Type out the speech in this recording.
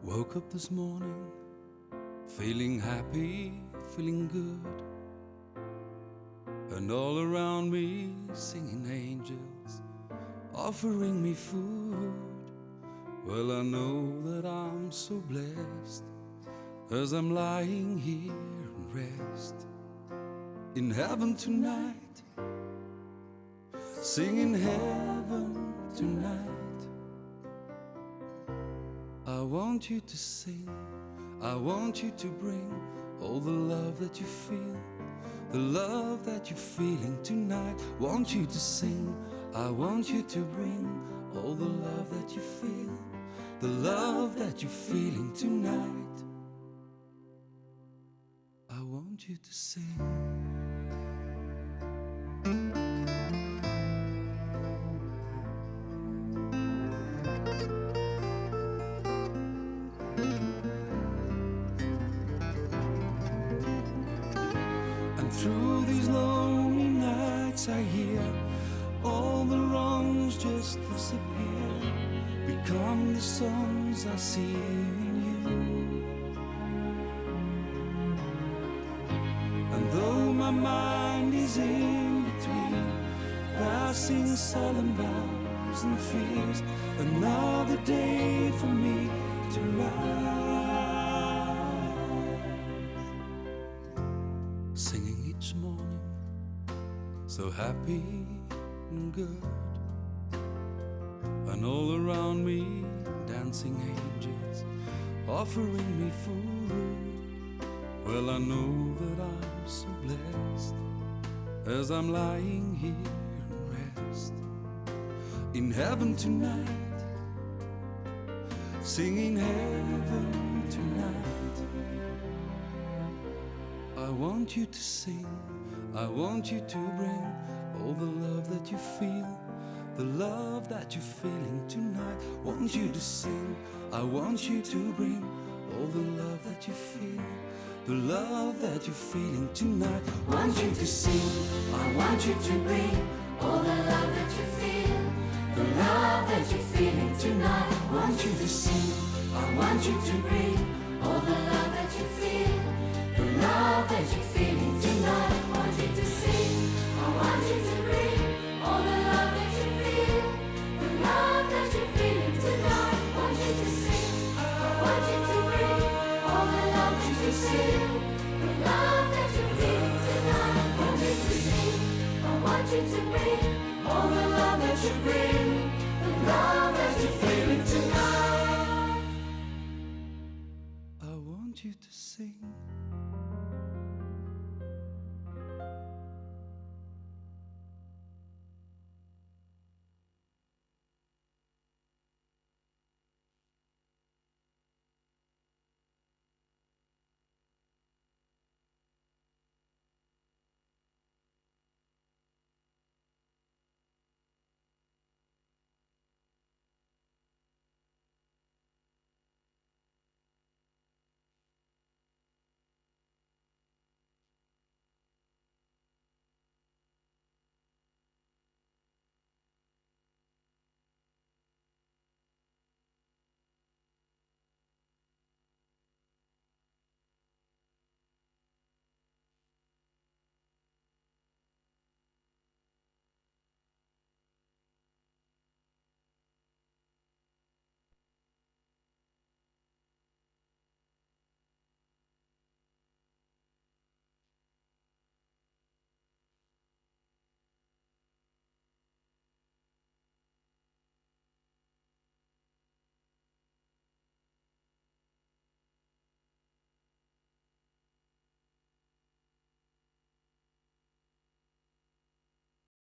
Woke up this morning, feeling happy, feeling good, and all around me singing angels, offering me food. Well, I know that I'm so blessed as I'm lying here and rest in heaven tonight, singing heaven tonight. I want you to sing, I want you to bring all the love that you feel, the love that you're feeling tonight. Want you to sing, I want you to bring all the love that you feel, the love that you're feeling tonight. I want you to sing. And through these lonely nights I hear all the wrongs just disappear, become the songs I see in you. And though my mind is in between, passing solemn vows and fears, another day for me to rise, singing each morning, so happy and good, and all around me dancing angels, offering me food. Well, I know that I'm so blessed as I'm lying here and rest in heaven tonight, singing heaven tonight. I want you to sing, I want you to bring all the love that you feel, the love that you're feeling tonight. Want you to sing, I want you to bring all the love that you feel, the love that you're feeling tonight. Want you to sing, I want you to bring all the love that you feel, the love that you're feeling tonight. Want you to sing, I want you to bring all the love that you feel, the love that you're feeling tonight. Want you to sing, I want you to bring all the love that you feel, the love that you're feeling tonight. Want you to sing, I want you to bring all the love that you feel, the love that you're feeling tonight. Want you to sing, I want you to bring all the love that you bring, the love that you're feeling tonight. I want you to sing,